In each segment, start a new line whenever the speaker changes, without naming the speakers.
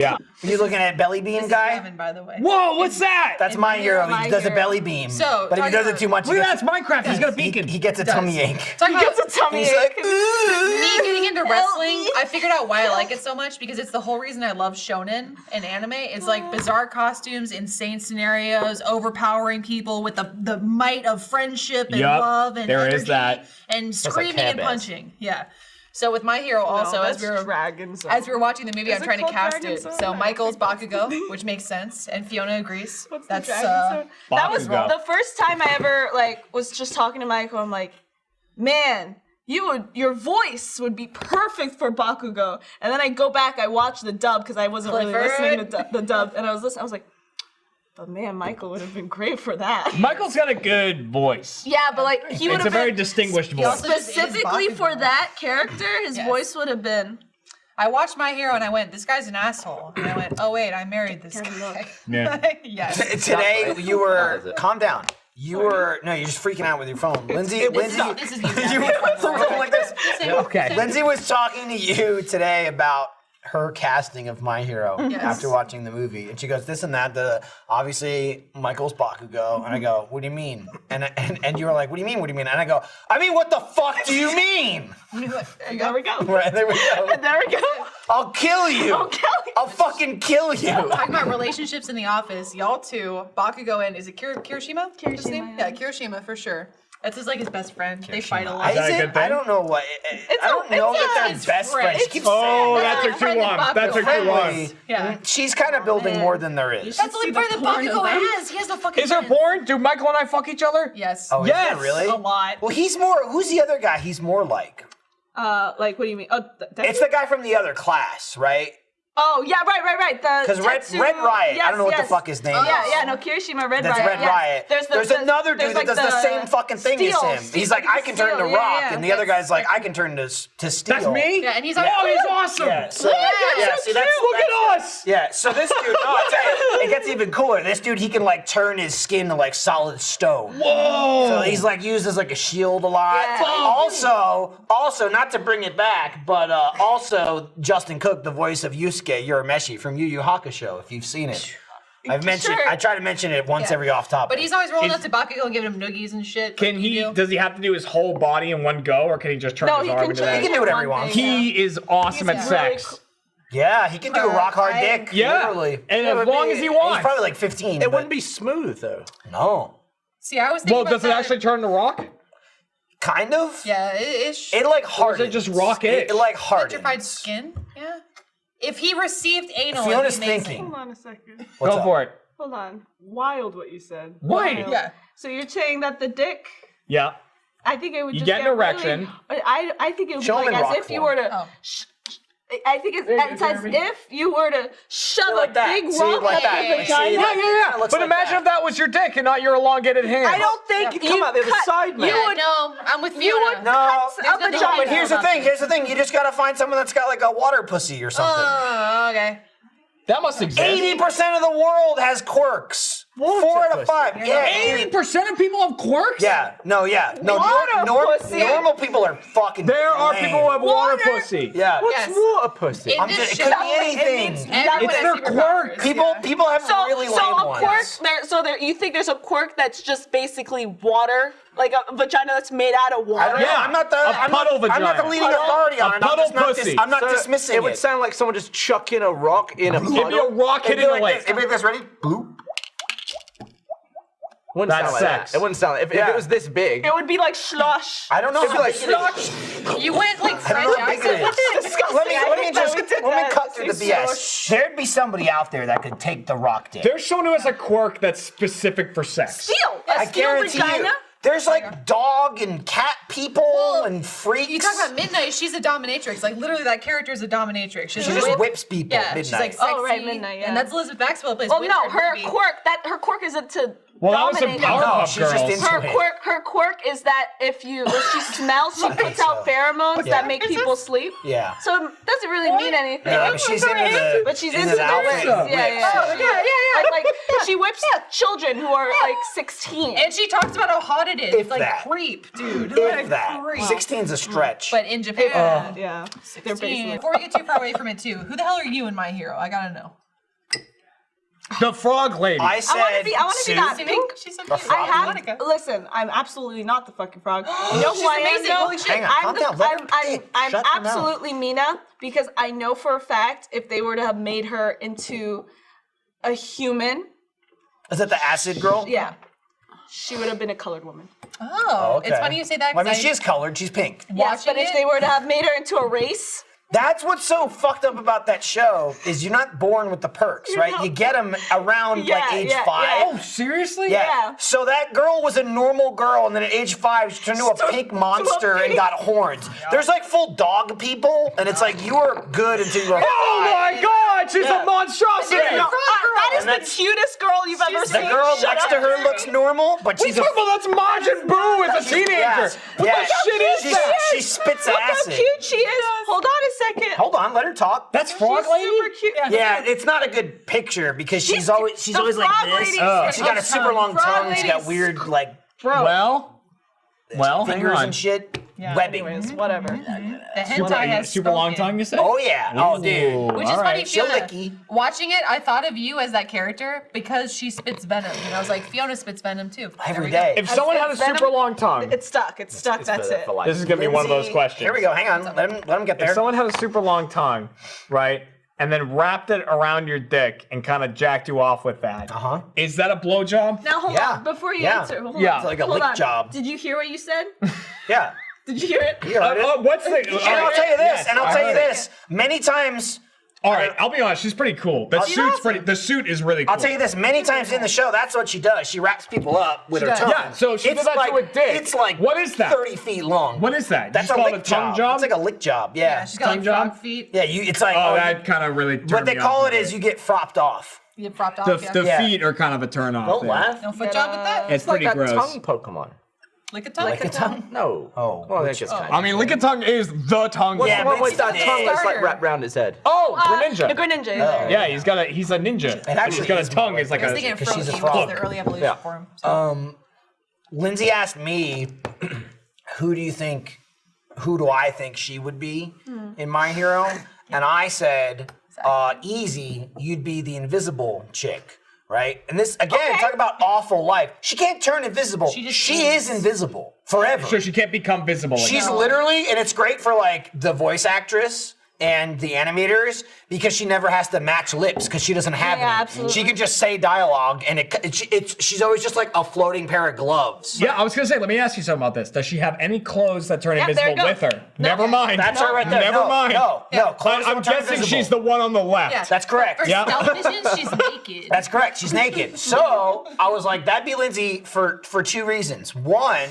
Yeah.
Are you looking at belly beam guy?
Kevin, by the way.
Whoa, what's that?
That's my hero.
My
He does a
hero.
belly beam.
So,
but if he
talking
does it
about-
too much,
Look at that, it's Minecraft. He's got a beacon.
he gets a
does.
tummy ache.
Talking about
Gets a tummy
He's
ache.
like,
me getting into wrestling,
me.
I figured out why I like it so much because it's the whole reason I love shonen and anime. It's like bizarre costumes, insane scenarios, overpowering people with the might of friendship and
Yup,
love and
there is
energy
that.
and screaming and
Cab-Ass.
punching. Yeah. So with My Hero also, as we were watching the movie, I'm
it
trying to
called
cast
Dragon
it.
Zone?
So Michael's Bakugo, which makes sense, and Fiona agrees. That's
That was
Bakugo.
the first time I ever was just talking to Michael. I'm like, man, your voice would be perfect for Bakugo. And then I go back, I watch the dub because I wasn't really listening to the dub, and I was like, but man, Michael would have been great for that.
Michael's got a good voice.
Yeah, but he would
It's
have
a very
been
distinguished
He also
voice.
just is
specifically
Bakugo.
for that character. His
Yes.
voice would have been.
I watched My Hero and I went, this guy's an asshole. And I went, oh wait, I married this guy.
Yeah.
Yes.
today you were calm down. You're just freaking out with your phone. Lindsay,
This is you.
you were throwing like this.
Okay.
Lindsay was talking to you today about her casting of My Hero
Yes.
after watching the movie, and she goes, "This and that." Obviously Michael's Bakugo, and I go, "What do you mean?" And you were like, "What do you mean? What do you mean?" And I go, "I mean, what the fuck do you mean?"
There we go.
Right there we go.
There we go.
I'll kill you. I'll fucking kill you.
Talking about relationships in the office, y'all two, Bakugo and is it Kirishima? His name? Yeah, Kirishima for sure. That's his best friend. They fight a lot.
Is that a good thing?
I don't know what. I don't know that
his
they're best
friend.
friends. She keeps
Oh,
saying
that's her
friend in
2-1. That's her
Bakugo.
2-1.
Yeah.
she's kind of building more than there is.
That's the only friend that Bakugo has. He has no fucking
Is there
friends.
porn? Do Michael and I fuck each other?
Yes.
Oh,
Yes!
is there really?
A lot.
Well, he's more. Who's the other guy? He's more like.
What do you mean? Oh,
It's the guy from the other class, right?
Oh yeah, right.
Because Red Riot. I don't know what the fuck his name is.
Yeah, no, Kirishima, Red
That's
Riot.
Red
yes.
Riot. There's another dude that does the same fucking thing as
steel,
him. He's like, I can turn to
steel,
rock,
yeah.
and the other guy's like, I can turn to steel.
That's me?
Yeah, and he's
Oh,
always
he's awesome.
Yeah. So,
Yeah,
see, that's
Look at us.
Yeah, so this dude, no, I tell you, it gets even cooler. This dude, he can like turn his skin to like solid stone.
Whoa.
So he's like used as like a shield a lot.
Yeah.
Also, not to bring it back, but also Justin Cook, the voice of Yusuke Urameshi from Yu Yu Hakusho, if you've seen it. I've mentioned.
Sure.
I try to mention it once
Yeah.
every off topic.
But he's always rolling up to Bakugo and giving him noogies and shit.
Can
like
he?
you do.
Does he have to do his whole body in one go, or can he just turn
No,
his
he
arm
can
into
change
that?
He can do whatever he
one
wants.
thing,
He is awesome at
He's
sex.
Yeah, he can do a rock hard
I-
dick.
Yeah,
Literally.
and as long as he
He's
wants.
probably like 15.
It
but
wouldn't be smooth though.
No.
See, I was thinking
Well,
about
does it
that.
actually turn to rock?
Kind of.
Yeah, ish.
It like
Or
hardens.
is it just rock it?
It like hardens.
Petrified skin. Yeah. If he received anal,
Fiona's
it'd be amazing.
thinking.
Hold on a second.
What's
Go
up?
for it.
Hold on. Wild what you said.
Why?
Wild.
Yeah.
So you're saying that the dick,
Yeah.
I think it would
You
just
get an erection.
Really, I think it would
Show
be
him
like
in
as
rock
if you
form.
were to.
Oh.
I think it's as if you were to shove
Like
a
that.
big
See,
rock
like
up
that.
your
See,
vagina.
that-
Yeah.
looks
But
like
imagine
that.
if that was your dick and not your elongated hand.
I don't think
You come out the other side, man.
You would.
No, I'm with
You
Fiona.
would
No.
cut a
nothing
vagina.
But here's the thing. Here's the thing. You just gotta find someone that's got like a water pussy or something.
Oh, okay.
That must exist.
80% of the world has quirks. 4 out of 5. Yeah.
80% of people have quirks?
Yeah. No. Yeah. No.
Water pussy.
Normal people are fucking.
There are
lame.
people who have water
Water.
pussy.
Yeah.
What's
Yes.
water pussy?
In
I'm
this
just, it
show,
could be
it
anything.
means-
everyone
It's
has
their
superpowers,
quirk.
People have really lame
a
ones.
quirk you think there's a quirk that's just basically water, like a vagina that's made out of
I
water?
don't know.
Yeah,
I'm not the.
a
I'm
puddle
not, I'm not the
vagina.
leading authority on
A
it. I'm
puddle
just not
pussy.
I'm not
So
dismissing
it would sound like someone just chucking a rock in a
It'd be a
puddle.
rock
It'd
hitting
be
a
like
lake.
this. It'd be like this. Ready? Bloop.
Wouldn't
That's
sound like
sex.
that. It wouldn't sound like if
Yeah.
it was this big.
It would be like slush.
I don't know.
It'd be
how
like
big it is.
You went like
I
Fred
don't know how big it
Jackson.
is. Let me cut through the BS. There'd be somebody out there that could take the rock dick.
There's someone who has a quirk that's specific for sex.
Steel.
I guarantee you. There's like dog and cat people and freaks.
You talk about Midnight, she's a dominatrix. Like literally that character is a dominatrix.
She just whips people
Yeah,
at midnight.
she's like sexy.
Oh, right, Midnight, yeah.
And that's Elizabeth Baxwell plays
Well,
Winter
no,
in
her
the movie.
quirk isn't to
Well, that was in
dominate.
Powerpuff
No, she's just
Girls.
into
Her
it.
her quirk is that when she smells, she puts out pheromones
Yeah.
that make people sleep.
Yeah.
So it doesn't really mean anything.
No, but she's into the.
But she's
into
into
the
the
outfit.
whips. Yeah, yeah.
Whips.
Yeah. she whips children who are like 16.
And she talks about how hot it is.
If
like
that.
creep, dude.
If
Like,
that.
creep.
16's a stretch.
But in Japan,
Yeah, they're
16.
basically.
Before we get too far away from it, too, who the hell are you in My Hero? I gotta know.
The frog lady.
I said
I want to be
Sue.
that pink.
She's so
The
cute.
frog
I
Monica.
have. Listen, I'm absolutely not the fucking frog. You know
She's
who I am,
amazing.
though?
Holy shit.
Hang on,
I'm,
calm
the,
down. Let her
I'm
think.
I'm
Shut your mouth.
absolutely Mina because I know for a fact if they were to have made her into a human,
Is that the acid girl?
yeah, she would have been a colored woman.
Oh,
Okay.
it's funny you say that.
Well, I mean,
'cause
she is colored. She's pink.
Yes, but
Watching
if
it-
they were to have made her into a race,
That's what's so fucked up about that show is you're not born with the perks, right?
not-
You get them around
Yeah,
like age
yeah,
5.
yeah.
Oh, seriously?
Yeah.
Yeah.
So that girl was a normal girl, and then at age 5, she turned into a pink monster and
pink.
got horns. There's like full dog people, and it's like you were good until you were.
Oh my God! She's
Yeah.
a monstrosity.
Yeah.
that is
And
the
that's-
cutest girl you've ever
The
seen.
girl
Shut
next
up.
to her looks normal, but
We
she's a.
talk about that's Majin Buu as a teenager.
Yes,
What
yes.
the shit is
She's-
that?
She spits
Look how
acid.
cute she is. Hold on a second.
Hold on, let her talk.
That's frog
She's
lady.
super cute.
Yeah, it's not a good picture because she's always
the
like
frog
this.
lady-
And she's got a super long
Frog
tongue. She's got
lady's-
weird like
Well, hang
fingers
on.
and shit. Webbing.
Anyways, whatever.
The hentai has
Super long
spoken.
tongue, you said?
Oh yeah. Oh dude.
Which is
All
funny,
right.
She'll
Fiona.
lick you.
Watching it, I thought of you as that character because she spits venom. And I was like, Fiona spits venom too.
Every
There we go.
day.
If someone had a
Venom-
super long tongue,
It's stuck. It's stuck. That's it.
For life.
this is gonna be one of those
Lindsay-
questions.
Here we go. Hang on. Let him get
If
there.
someone had a super long tongue, right, and then wrapped it around your dick and kind of jacked you off with that,
Uh-huh.
is that a blowjob?
Now hold
Yeah.
on. Before you
Yeah.
answer, hold
Yeah.
on.
It's
like a
Hold
lick
on.
job.
Did you hear what you said?
Yeah.
Did you hear it?
You heard it.
What's the?
And I'll tell you this.
Yes,
and I'll
I
tell you
heard it.
this. Many times.
All right, I'll be honest. She's pretty cool. The
She's
suit's
awesome.
pretty. The suit is really cool.
I'll tell you this. Many times in the show, that's what she does. She wraps people up with her
does.
tongue.
Yeah, so she
it's
did that
like
to a dick.
It's like
What is that?
30 feet long.
What is that?
That's
You
a
call it
lick
a tongue
job.
job?
It's like a lick job. Yeah.
Yeah, she's got like
Tongue job?
frog feet.
Yeah. It's like.
Oh, that kind of really.
what
turned
they
me
call
off
it
a
is
bit.
you get fropped off.
You get propped off.
The
Yeah.
feet are kind of a turn off.
Don't
there.
laugh.
No foot job with that?
It's pretty
Like
gross.
that tongue Pokemon.
Lick a tongue.
Lick a tongue.
No.
Oh,
Well,
which-
that's just kind
I mean, lick a tongue is the tongue.
What's
Yeah,
the one
but
with
it's
that
the
tongue that's like
starter.
wrapped round his head?
Oh, Greninja.
The Greninja.
Oh.
Yeah, he's a ninja.
It actually
he's got a
is
tongue.
more
It's like
I was
a.
thinking of
Because she's a
Froakie, which is
frog.
the early evolution
Yeah.
for him. So.
Lindsay asked me, who do I think she would be in My Hero? And I said, easy, you'd be the invisible chick, right? And this, again, talk about awful life. She can't turn invisible.
She just
She
is.
is invisible forever.
So she can't become visible. Like
She's
that.
literally, and it's great for like the voice actress and the animators because she never has to match lips because she doesn't have
Yeah,
any.
absolutely.
She can just say dialogue, and she's always just like a floating pair of gloves.
Yeah, I was gonna say. Let me ask you something about this. Does she have any clothes that turn
there
invisible
it goes.
with her? Never mind.
That's her right there.
Never
No,
mind.
No. Clothes
I'm
don't turn
guessing
invisible.
she's the one on the left.
Yeah.
That's correct.
For
Yeah.
stealth missions, she's naked.
That's correct. She's naked. So I was like, that'd be Lindsay for two reasons. One,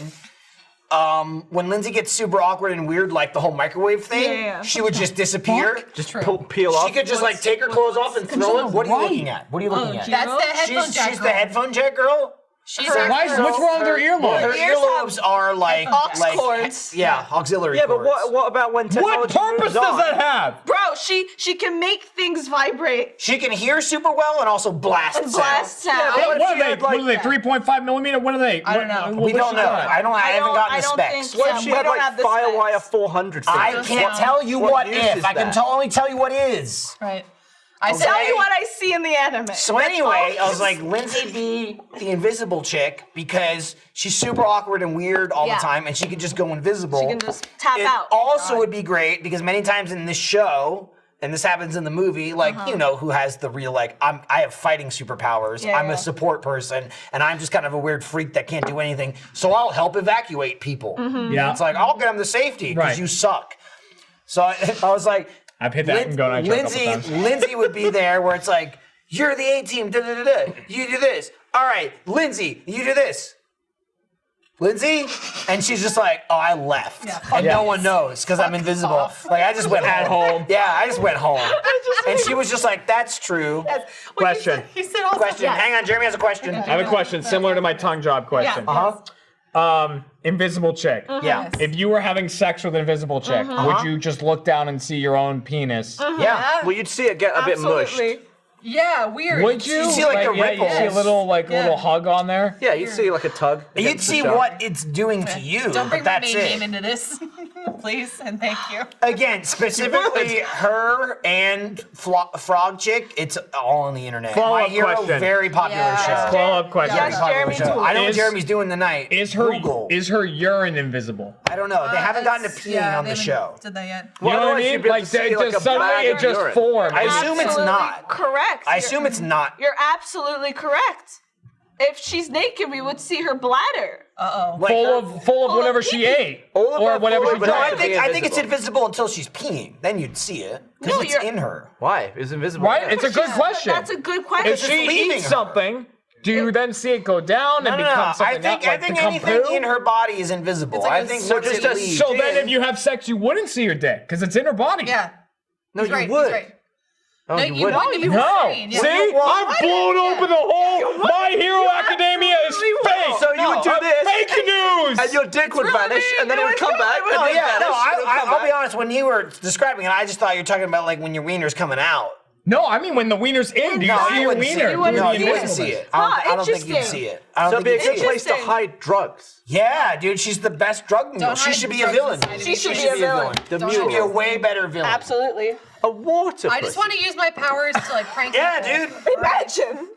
when Lindsay gets super awkward and weird, like the whole microwave thing,
Yeah.
she would just disappear.
Just
True.
peel off.
She could just like take her clothes off and throw it. What are you looking at? What are you looking at?
That's the headphone
She's,
jack
she's
girl.
the headphone jack girl.
She's
Why?
her-
What's wrong with her earlobes?
Her
ears
earlobes are like
aux
like
cords.
Yeah, auxiliary
Yeah, but
cords.
what about when technology
What purpose
moves
does
on?
that have?
Bro, she can make things vibrate
She can hear super well and also blast
and blast sound.
Yeah,
What
if
are
she
they?
had, like,
What are they? 3.5 millimeter? What are they?
I don't know.
We don't know. I haven't gotten the
I don't
specs.
think-
What
Yeah,
if she
we
had
don't
like
have the
Firewire
specs.
400
I
fingers?
can't tell you
What
what
use
if.
is
I can
that?
only tell you what is.
Right. I said,
Tell you what I see in the anime.
So anyway, I was like, Lindsay be the invisible chick because she's super awkward and weird all
Yeah.
the time, and she could just go invisible.
She can just tap
It
out.
also would be great because many times in this show, and this happens in the movie, like you know who has the real like I have fighting superpowers.
Yeah,
I'm
yeah.
a support person, and I'm just kind of a weird freak that can't do anything. So I'll help evacuate people.
Yeah.
It's like I'll get them to safety because
Right.
you suck. So I was like,
I've hit that and gone on a couple times.
Lindsay would be there where it's like, you're the A team, da da da da. You do this. All right, Lindsay, you do this. Lindsay, and she's just like, oh, I left, and no one knows because I'm invisible.
off.
Like I just went
At home.
Yeah, I just went home, and she was just like, that's true.
Question.
he said also,
Question. Hang on, Jeremy has a question.
I have a question similar to my tongue job question.
Uh-huh.
Invisible chick.
Yeah.
If you were having sex with an invisible chick, would you just look down and see your own penis?
Yeah.
Well, you'd see it get a bit mushed.
Absolutely.
Yeah, weird.
Would you?
You see, like, the
yeah, you see a
ripples.
little little hug on there.
Yeah, you'd see like a tug.
You'd
against the
see
shark.
what it's doing to you,
Don't bring
but
my
that's
main
it.
game into this, please, and thank you.
Again, specifically her and Frog Chick, it's all on the internet.
Follow-up
My Hero,
question.
very popular
Yeah.
show.
Follow-up question.
Yes,
Popular
Jeremy
show.
too.
I know what
Is-
Jeremy's doing tonight.
Is her
Google.
urine invisible?
I don't know. They haven't gotten to peeing on the show.
Did that yet?
You know what I
otherwise
mean?
you'd be able
Like,
to see,
it
like,
just
a
suddenly
bag
it
of
just
urine.
formed.
I assume it's
Absolutely
not.
correct.
I assume it's not.
You're absolutely correct. If she's naked, we would see her bladder.
Like
full of whatever she ate
All of
or
her
whatever
fluid
she
would
No,
have
I
to
drank.
be
think it's
invisible.
invisible until she's peeing. Then you'd see it because
No,
it's
you're-
in her.
Why? It's invisible.
Right?
Yeah.
It's a good question.
That's a good question.
If she
leaving
eats
her.
something, do you then see it go down and
No.
become
I
something
think
else, like
anything
become poo?
in her body is invisible.
It's like
I
a
think
so
once
just
it
a-
leaves.
So then, if you have sex, you wouldn't see your dick because it's in her body.
Yeah.
No,
He's
you
right,
would.
He's right.
Oh,
No,
you
you
wouldn't.
wouldn't if you were
No.
sane, yeah.
See, I've blown open the whole My Hero Academia is fake.
So you would do
I'm
this,
fake news.
and your dick would vanish, and then it would come back, and
Oh
then
yeah,
vanish,
no.
and it would come
I'll be
back.
honest. When you were describing it, I just thought you were talking about like when your wiener's coming out.
No, I mean when the wiener's in, do you
No,
see
you
your
wouldn't see
wiener?
it.
You wouldn't
No,
see
you
it.
wouldn't see it.
Huh,
I don't think you'd
interesting.
see it. I don't
So it'd be a
think you'd
good
see it.
place to
Interesting.
hide drugs.
Yeah, dude, she's the best drug mule.
Don't
She
hide
should be a
drugs
villain.
inside of
She
you.
should
She
be a villain.
The
Don't
She'd be a
mule.
way better villain.
Absolutely.
A water
I just want to use my powers to like prank
Yeah,
people.
dude.
Imagine.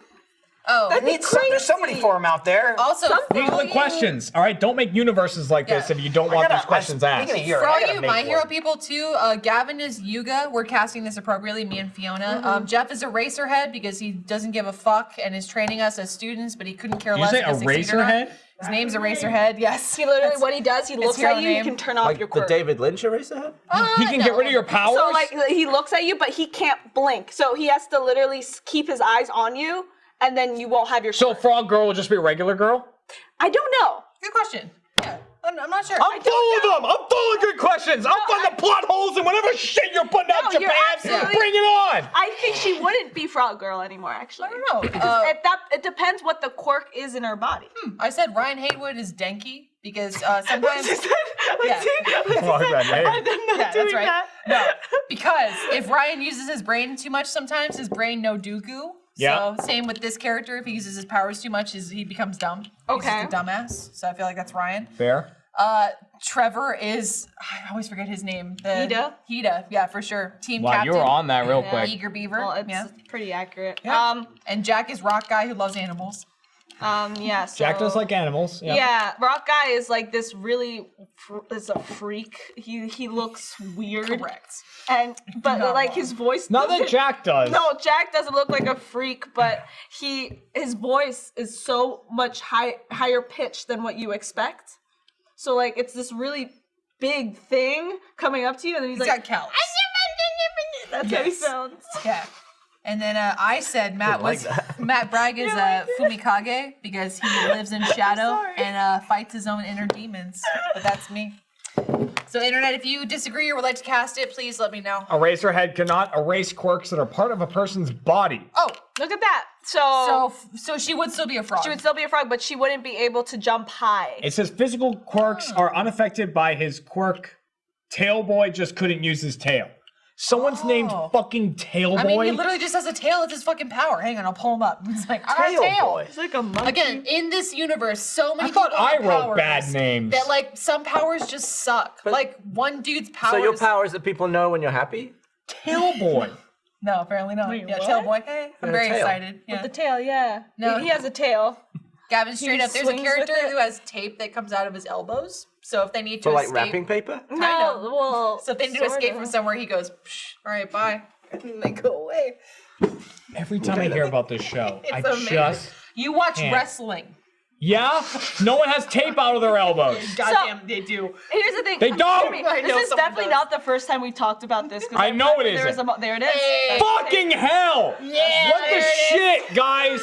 Oh,
There's somebody for him out there.
also,
These are the questions. All right, don't make universes like this
Yeah.
if you don't want these questions asked.
Speaking of urine,
For all
I gotta
you
make
My Hero
one.
people too, Gavin is Yuga. We're casting this appropriately, me and Fiona. Jeff is Eraserhead because he doesn't give a fuck and is training us as students, but he couldn't care
You
less.
say
if we succeed or not.
Eraserhead?
His name's Eraserhead. Yes.
He literally, what he does, he looks
hero
at you, you
name.
can turn off
Like
your
the
quirk.
David Lynch Eraserhead?
He can get rid of your powers.
So like he looks at you, but he can't blink. So he has to literally keep his eyes on you, and then you won't have your.
So
quirk.
Frog Girl will just be a regular girl?
I don't know.
Good question. Yeah, I'm not sure.
I'm full of them. I'm full of good questions. I'm full of plot holes and whatever shit you're putting out
No, you're
Japan.
absolutely-
Bring it on.
I think she wouldn't be Frog Girl anymore. Actually,
I don't know.
Because it depends what the quirk is in her body.
I said Ryan Haywood is Denki because sometimes. Yeah.
Frog that name.
Yeah, that's right. No, because if Ryan uses his brain too much, sometimes his brain no dooku.
Yeah.
So same with this character. If he uses his powers too much, he becomes dumb. He's
Okay.
just a dumbass. So I feel like that's Ryan.
Fair.
Trevor is I always forget his name.
Hida?
Hida, yeah, for sure. Team
Wow,
captain.
you were on that real quick.
Eager Beaver.
Well, it's
yeah.
pretty accurate.
Yeah. And Jack is Rock Guy who loves animals.
Yeah. So,
Jack does like animals. Yeah.
Yeah, Rock Guy is like this really is a freak. He looks weird.
Correct.
And but
Not
like
wrong.
his voice.
Not that
doesn't-
Jack does.
No, Jack doesn't look like a freak, but his voice is so much higher pitched than what you expect. So like it's this really big thing coming up to you, and then he's
He's
like,
got callus.
that's how he
Yes.
sounds.
Yeah. And then I said Matt
like
was
that.
Matt Bragg is Fumikage because he lives in shadow and fights his own inner demons. But that's me. So internet, if you disagree or would like to cast it, please let me know.
Eraserhead cannot erase quirks that are part of a person's body.
Oh,
Look at that. So
she would still be a frog.
she would still be a frog, but she wouldn't be able to jump high.
It says physical quirks are unaffected by his quirk. Tailboy just couldn't use his tail. Someone's named fucking Tailboy.
I mean, he literally just has a tail. It's his fucking power. Hang on, I'll pull him up. He's like, I got a tail.
Tailboy.
It's like a monkey.
Again, in this universe, so many
I thought
people
I
have
wrote
powers
bad names.
that like some powers just suck. Like one dude's powers.
So your power is that people know when you're happy?
Tailboy.
No, apparently not.
Wait,
yeah,
what?
tail boy. Hey, I'm
Yeah,
very
tail.
excited. Yeah.
the tail, yeah.
No.
He has a tail.
Gavin, straight
He
up, there's a
swings
character
with it.
who has tape that comes out of his elbows. So if they need to
For like
escape,
wrapping paper?
No,
of.
well.
so if they need to escape from somewhere, he goes, Psh, all right, bye. And they go away.
Every time I hear about this show, I
amazing.
just
You watch
Can't.
wrestling.
yeah. No one has tape out of their elbows.
Goddamn, they do.
Here's the thing.
They don't!
Jimmy,
I know
This is
someone
definitely
does.
not the first time we talked about this. 'cause
I know it
there
isn't.
there it is.
Hey.
Fucking hell!
Yeah,
What the
there it is.
shit, guys?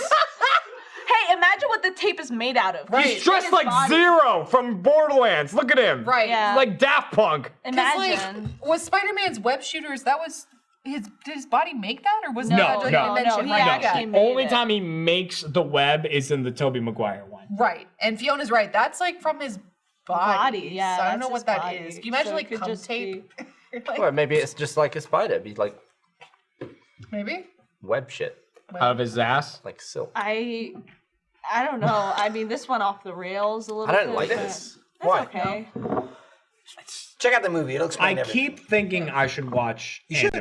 Hey, imagine what the tape is made out of.
Right.
He's dressed
His
like
body.
Zero from Borderlands. Look at him.
Right.
Yeah.
He's like Daft Punk.
Because
Imagine.
like, was Spider-Man's web shooters? That was did his body make that, or was
No,
that just
no.
an invention?
he
right,
actually
okay.
made
Only
it.
time he makes the web is in the Tobey Maguire one.
Right, and Fiona's right. That's like from his body.
Yeah,
so I don't
that's
know what
his
that
body.
is. Can you imagine
So it
like
could
cum
just
tape? Like,
Or maybe it's just like a spider. Be like
maybe.
web shit.
Out of his ass.
Like silk.
I don't know. I mean, this went off the rails a little
I
bit.
don't like
but
this.
That's
Why?
okay.
Check out the movie. It'll
I
explain everything.
keep thinking I should watch.
You should.
anime.